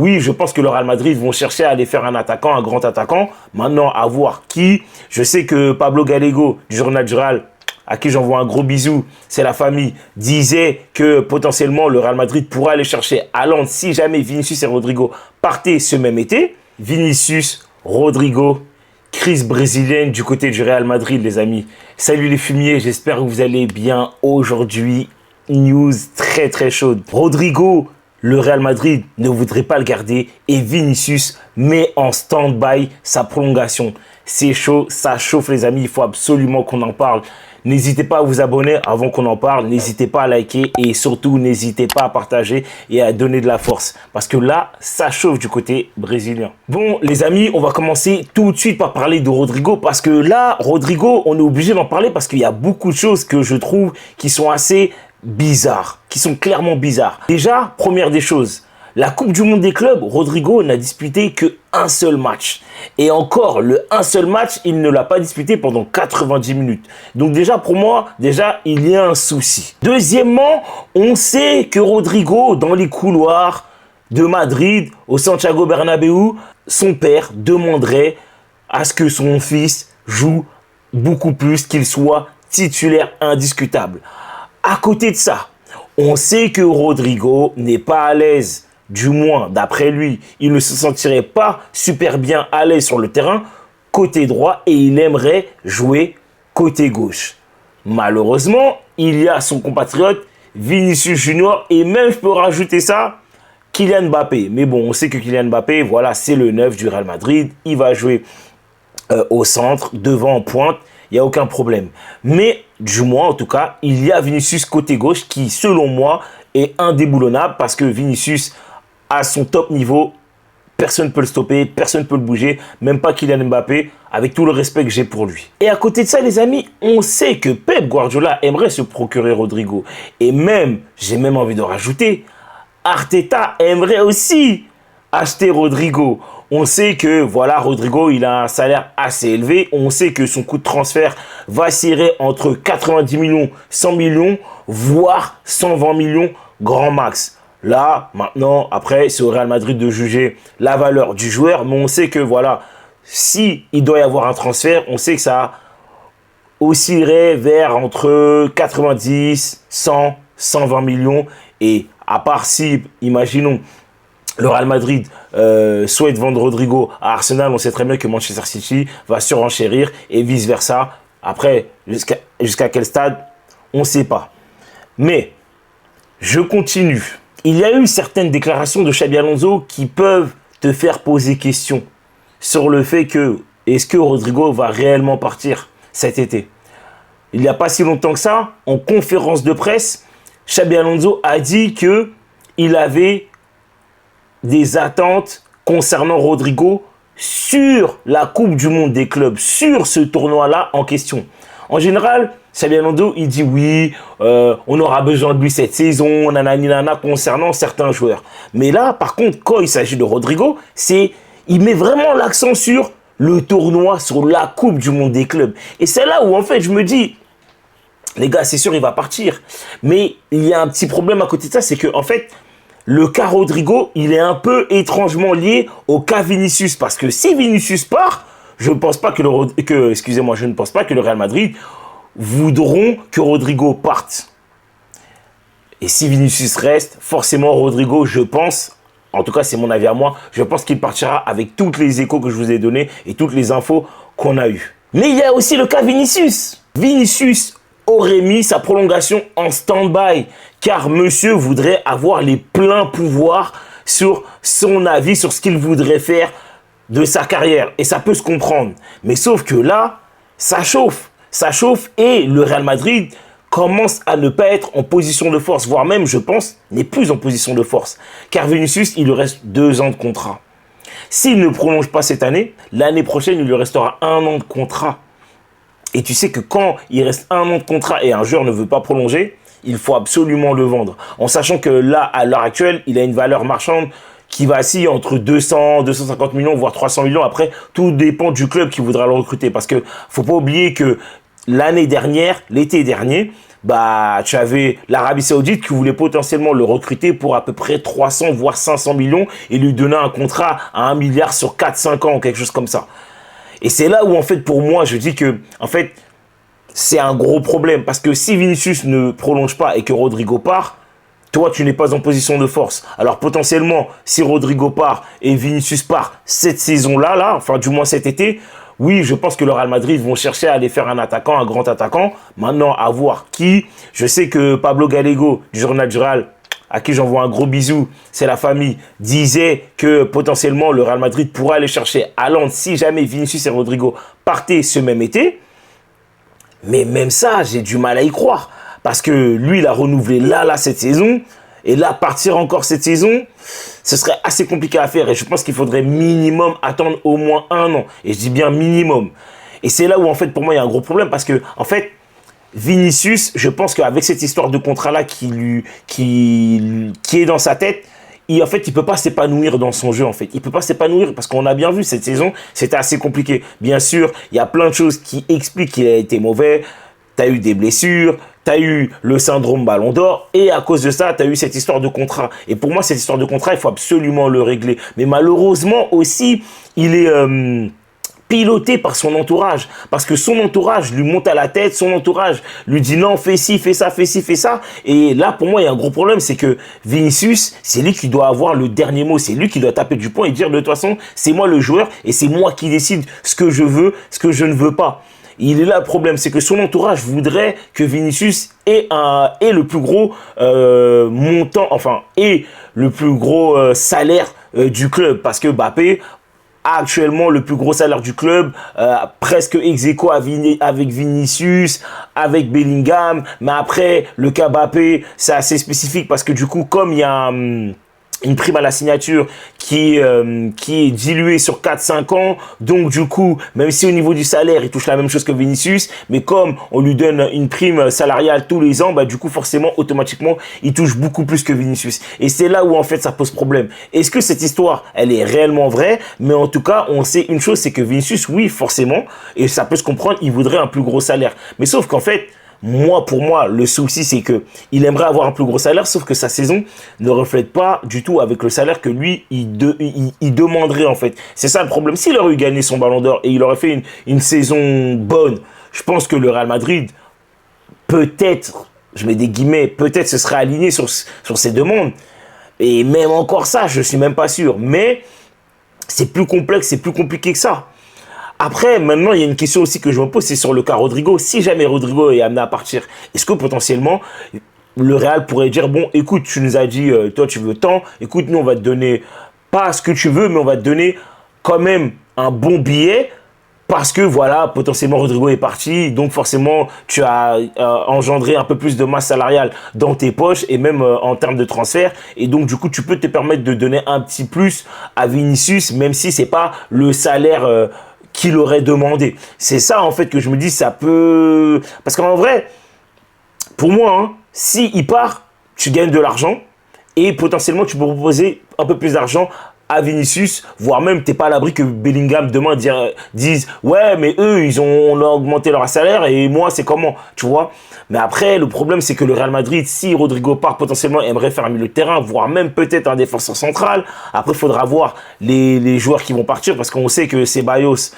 Oui, je pense que le Real Madrid vont chercher à aller faire un attaquant, un grand attaquant. Maintenant, à voir qui. Je sais que Pablo Gallego, du journal du Real, à qui j'envoie un gros bisou, c'est la famille, disait que potentiellement le Real Madrid pourrait aller chercher Haaland si jamais Vinicius et Rodrigo partaient ce même été. Vinicius, Rodrigo, crise brésilienne du côté du Real Madrid, les amis. Salut les fumiers, j'espère que vous allez bien aujourd'hui. News très très chaude. Rodrigo, le Real Madrid ne voudrait pas le garder et Vinicius met en stand-by sa prolongation. C'est chaud, ça chauffe les amis, il faut absolument qu'on en parle. N'hésitez pas à vous abonner avant qu'on en parle, n'hésitez pas à liker et surtout n'hésitez pas à partager et à donner de la force. Parce que là, ça chauffe du côté brésilien. Bon les amis, on va commencer tout de suite par parler de Rodrigo parce que là, Rodrigo, on est obligé d'en parler parce qu'il y a beaucoup de choses que je trouve qui sont assez bizarres, qui sont clairement bizarres. Déjà, première des choses, la Coupe du Monde des clubs, Rodrigo n'a disputé qu'un seul match. Et encore, le un seul match, il ne l'a pas disputé pendant 90 minutes. Donc déjà, pour moi, il y a un souci. Deuxièmement, on sait que Rodrigo, dans les couloirs de Madrid, au Santiago Bernabéu, son père demanderait à ce que son fils joue beaucoup plus, qu'il soit titulaire indiscutable. À côté de ça, on sait que Rodrigo n'est pas à l'aise. Du moins, d'après lui, il ne se sentirait pas super bien à l'aise sur le terrain côté droit et il aimerait jouer côté gauche. Malheureusement, il y a son compatriote Vinicius Junior et même je peux rajouter ça, Kylian Mbappé. Mais bon, on sait que Kylian Mbappé, voilà, c'est le 9 du Real Madrid. Il va jouer au centre, devant, en pointe. Il n'y a aucun problème. Mais du moins, en tout cas, il y a Vinicius côté gauche qui, selon moi, est indéboulonnable parce que Vinicius, à son top niveau, personne ne peut le stopper, personne ne peut le bouger, même pas Kylian Mbappé, avec tout le respect que j'ai pour lui. Et à côté de ça, les amis, on sait que Pep Guardiola aimerait se procurer Rodrigo. Et même, j'ai même envie de rajouter, Arteta aimerait aussi acheter Rodrigo. On sait que, voilà, Rodrigo, il a un salaire assez élevé. On sait que son coût de transfert vacillerait entre 90 millions, 100 millions, voire 120 millions, grand max. Là, maintenant, après, c'est au Real Madrid de juger la valeur du joueur. Mais on sait que, voilà, si il doit y avoir un transfert, on sait que ça oscillerait vers entre 90, 100, 120 millions. Et à part si, imaginons, le Real Madrid souhaite vendre Rodrigo à Arsenal, on sait très bien que Manchester City va surenchérir et vice-versa. Après, jusqu'à quel stade, on ne sait pas. Mais, je continue. Il y a eu certaines déclarations de Xabi Alonso qui peuvent te faire poser question sur le fait que, est-ce que Rodrigo va réellement partir cet été? Il n'y a pas si longtemps que ça, en conférence de presse, Xabi Alonso a dit qu'il avait des attentes concernant Rodrigo sur la Coupe du Monde des clubs, sur ce tournoi-là en question. En général, Xabi Alonso, il dit oui, on aura besoin de lui cette saison, nanani nana, concernant certains joueurs. Mais là, par contre, quand il s'agit de Rodrigo, il met vraiment l'accent sur le tournoi, sur la Coupe du Monde des clubs. Et c'est là où, en fait, je me dis, les gars, c'est sûr, il va partir. Mais il y a un petit problème à côté de ça, c'est que, en fait, le cas Rodrigo, il est un peu étrangement lié au cas Vinicius. Parce que si Vinicius part, je ne pense pas que le Real Madrid voudront que Rodrigo parte. Et si Vinicius reste, forcément Rodrigo, je pense, en tout cas c'est mon avis à moi, je pense qu'il partira avec toutes les échos que je vous ai donnés et toutes les infos qu'on a eues. Mais il y a aussi le cas Vinicius. Vinicius aurait mis sa prolongation en stand-by car monsieur voudrait avoir les pleins pouvoirs sur son avis, sur ce qu'il voudrait faire de sa carrière. Et ça peut se comprendre. Mais sauf que là, ça chauffe. Ça chauffe et le Real Madrid commence à ne pas être en position de force, voire même, je pense, n'est plus en position de force. Car Vinicius, il lui reste 2 ans de contrat. S'il ne prolonge pas cette année, l'année prochaine, il lui restera 1 an de contrat. Et tu sais que quand il reste 1 an de contrat et un joueur ne veut pas prolonger, il faut absolument le vendre. En sachant que là, à l'heure actuelle, il a une valeur marchande qui vacille entre 200, 250 millions, voire 300 millions. Après, tout dépend du club qui voudra le recruter. Parce que faut pas oublier que l'année dernière, l'été dernier, bah, tu avais l'Arabie Saoudite qui voulait potentiellement le recruter pour à peu près 300 voire 500 millions et lui donner un contrat à 1 milliard sur 4-5 ans, quelque chose comme ça. Et c'est là où, en fait, pour moi, je dis que, en fait, c'est un gros problème. Parce que si Vinicius ne prolonge pas et que Rodrigo part, toi, tu n'es pas en position de force. Alors, potentiellement, si Rodrigo part et Vinicius part cette saison-là, enfin, du moins cet été, oui, je pense que le Real Madrid vont chercher à aller faire un attaquant, un grand attaquant. Maintenant, à voir qui. Je sais que Pablo Gallego, du journal du Real, à qui j'envoie un gros bisou, c'est la famille, disait que potentiellement le Real Madrid pourrait aller chercher Haaland si jamais Vinicius et Rodrigo partaient ce même été. Mais même ça, j'ai du mal à y croire. Parce que lui, il a renouvelé là, cette saison. Et là, partir encore cette saison, ce serait assez compliqué à faire. Et je pense qu'il faudrait minimum attendre au moins 1 an. Et je dis bien minimum. Et c'est là où, en fait, pour moi, il y a un gros problème. Parce que, en fait, Vinicius, je pense qu'avec cette histoire de contrat-là qui est dans sa tête, en fait, il peut pas s'épanouir dans son jeu, en fait. Il peut pas s'épanouir parce qu'on a bien vu cette saison, c'était assez compliqué. Bien sûr, il y a plein de choses qui expliquent qu'il a été mauvais. Tu as eu des blessures, tu as eu le syndrome Ballon d'Or, et à cause de ça, tu as eu cette histoire de contrat. Et pour moi, cette histoire de contrat, il faut absolument le régler. Mais malheureusement aussi, il est piloté par son entourage. Parce que son entourage lui monte à la tête, son entourage lui dit non, fais ci, fais ça, fais ci, fais ça. Et là, pour moi, il y a un gros problème, c'est que Vinicius, c'est lui qui doit avoir le dernier mot. C'est lui qui doit taper du poing et dire de toute façon, c'est moi le joueur et c'est moi qui décide ce que je veux, ce que je ne veux pas. Il est là le problème, c'est que son entourage voudrait que Vinicius ait le plus gros montant, enfin, ait le plus gros salaire du club. Parce que Mbappé a actuellement le plus gros salaire du club, presque ex-aequo avec Vinicius, avec Bellingham. Mais après, le cas Mbappé, c'est assez spécifique parce que du coup, comme il y a une prime à la signature qui est diluée sur 4-5 ans. Donc, du coup, même si au niveau du salaire, il touche la même chose que Vinicius, mais comme on lui donne une prime salariale tous les ans, bah, du coup, forcément, automatiquement, il touche beaucoup plus que Vinicius. Et c'est là où, en fait, ça pose problème. Est-ce que cette histoire, elle est réellement vraie? Mais en tout cas, on sait une chose, c'est que Vinicius, oui, forcément, et ça peut se comprendre, il voudrait un plus gros salaire. Mais sauf qu'en fait, pour moi, le souci, c'est que il aimerait avoir un plus gros salaire, sauf que sa saison ne reflète pas du tout avec le salaire que lui, il demanderait, en fait. C'est ça le problème. S'il aurait eu gagné son Ballon d'Or et il aurait fait une saison bonne, je pense que le Real Madrid, peut-être, je mets des guillemets, peut-être se serait aligné sur ses demandes. Et même encore ça, je suis même pas sûr. Mais c'est plus complexe, c'est plus compliqué que ça. Après, maintenant, il y a une question aussi que je me pose, c'est sur le cas Rodrigo. Si jamais Rodrigo est amené à partir, est-ce que potentiellement, le Real pourrait dire, bon, écoute, tu nous as dit, toi, tu veux tant, écoute, nous, on va te donner pas ce que tu veux, mais on va te donner quand même un bon billet, parce que, voilà, potentiellement, Rodrigo est parti, donc forcément, tu as engendré un peu plus de masse salariale dans tes poches, et même en termes de transfert, et donc, du coup, tu peux te permettre de donner un petit plus à Vinicius, même si c'est pas le salaire qu'il aurait demandé. C'est ça, en fait, que je me dis, ça peut... Parce qu'en vrai, pour moi, hein, s'il part, tu gagnes de l'argent et potentiellement, tu peux proposer un peu plus d'argent à Vinicius, voire même, t'es pas à l'abri que Bellingham demain dise ouais, mais eux, on a augmenté leur salaire et moi, c'est comment, tu vois. Mais après, le problème, c'est que le Real Madrid, si Rodrigo part, potentiellement, aimerait faire un milieu de terrain, voire même peut-être un défenseur central. Après, il faudra voir les joueurs qui vont partir parce qu'on sait que Ceballos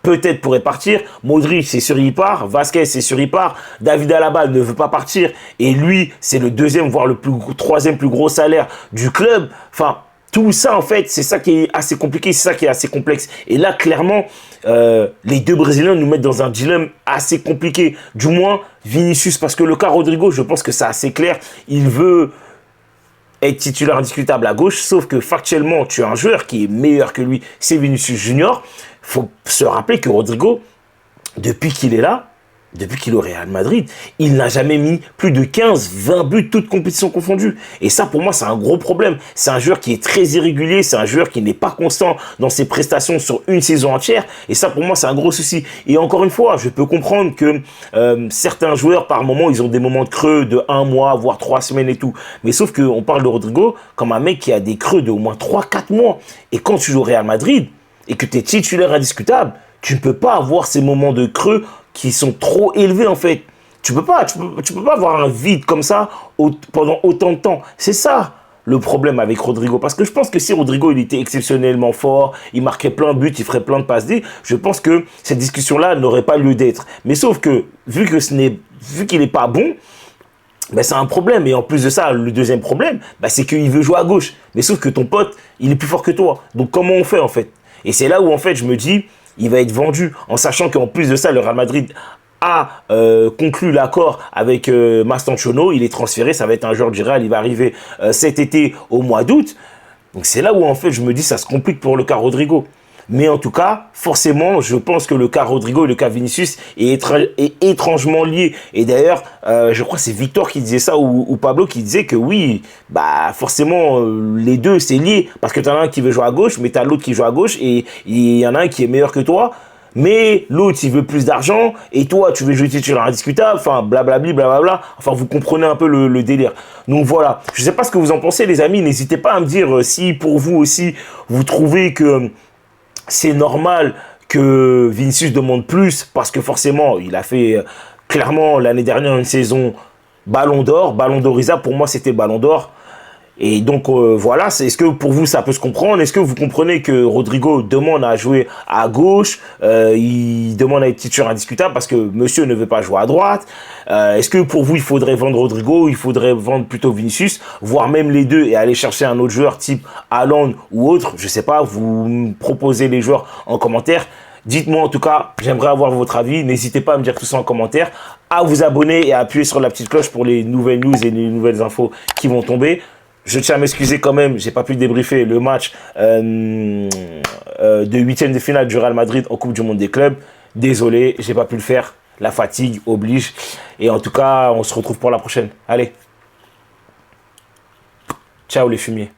peut-être pourrait partir. Modric, c'est sûr, il part. Vasquez, c'est sûr, il part. David Alaba ne veut pas partir et lui, c'est le deuxième, voire le troisième plus gros salaire du club. Enfin, tout ça, en fait, c'est ça qui est assez compliqué, c'est ça qui est assez complexe. Et là, clairement, les deux Brésiliens nous mettent dans un dilemme assez compliqué. Du moins, Vinicius, parce que le cas Rodrigo, je pense que c'est assez clair. Il veut être titulaire indiscutable à gauche, sauf que factuellement, tu as un joueur qui est meilleur que lui, c'est Vinicius Junior. Il faut se rappeler que Rodrigo, depuis qu'il est là, depuis qu'il est au Real Madrid, il n'a jamais mis plus de 15-20 buts, toutes compétitions confondues. Et ça, pour moi, c'est un gros problème. C'est un joueur qui est très irrégulier, c'est un joueur qui n'est pas constant dans ses prestations sur une saison entière. Et ça, pour moi, c'est un gros souci. Et encore une fois, je peux comprendre que certains joueurs, par moment, ils ont des moments de creux de 1 mois, voire 3 semaines et tout. Mais sauf qu'on parle de Rodrigo comme un mec qui a des creux de au moins 3-4 mois. Et quand tu joues au Real Madrid et que tu es titulaire indiscutable, tu ne peux pas avoir ces moments de creux qui sont trop élevés, en fait. Tu peux pas avoir un vide comme ça pendant autant de temps. C'est ça le problème avec Rodrigo. Parce que je pense que si Rodrigo il était exceptionnellement fort, il marquait plein de buts, il ferait plein de passes D, je pense que cette discussion-là n'aurait pas lieu d'être. Mais sauf que, vu qu'il n'est pas bon, ben c'est un problème. Et en plus de ça, le deuxième problème, ben c'est qu'il veut jouer à gauche. Mais sauf que ton pote, il est plus fort que toi. Donc comment on fait en fait? Et c'est là où en fait je me dis, il va être vendu. En sachant qu'en plus de ça, le Real Madrid a conclu l'accord avec Mastantuono, il est transféré, ça va être un joueur du Real, il va arriver cet été au mois d'août. Donc c'est là où en fait je me dis ça se complique pour le cas Rodrigo. Mais en tout cas, forcément, je pense que le cas Rodrigo et le cas Vinicius est étrangement lié. Et d'ailleurs, je crois que c'est Victor qui disait ça ou Pablo qui disait que oui, bah forcément, les deux, c'est lié. Parce que tu en as un qui veut jouer à gauche, mais tu as l'autre qui joue à gauche et il y en a un qui est meilleur que toi. Mais l'autre, il veut plus d'argent, et toi, tu veux jouer titulaire indiscutable, enfin, blablabli, blablabla. Enfin, vous comprenez un peu le délire. Donc voilà, je ne sais pas ce que vous en pensez, les amis. N'hésitez pas à me dire si, pour vous aussi, vous trouvez que c'est normal que Vinicius demande plus, parce que forcément, il a fait clairement l'année dernière une saison Ballon d'Or. Ballon d'Orisa, pour moi, c'était Ballon d'Or. Et donc voilà, est-ce que pour vous ça peut se comprendre? Est-ce que vous comprenez que Rodrigo demande à jouer à gauche, il demande à être titulaire indiscutable parce que monsieur ne veut pas jouer à droite? Est-ce que pour vous il faudrait vendre Rodrigo, il faudrait vendre plutôt Vinicius, voire même les deux et aller chercher un autre joueur type Haaland ou autre? Je sais pas, vous me proposez les joueurs en commentaire. Dites-moi en tout cas, j'aimerais avoir votre avis. N'hésitez pas à me dire tout ça en commentaire, à vous abonner et à appuyer sur la petite cloche pour les nouvelles news et les nouvelles infos qui vont tomber. Je tiens à m'excuser quand même, j'ai pas pu débriefer le match de huitième de finale du Real Madrid en Coupe du Monde des clubs. Désolé, j'ai pas pu le faire. La fatigue oblige. Et en tout cas, on se retrouve pour la prochaine. Allez. Ciao les fumiers.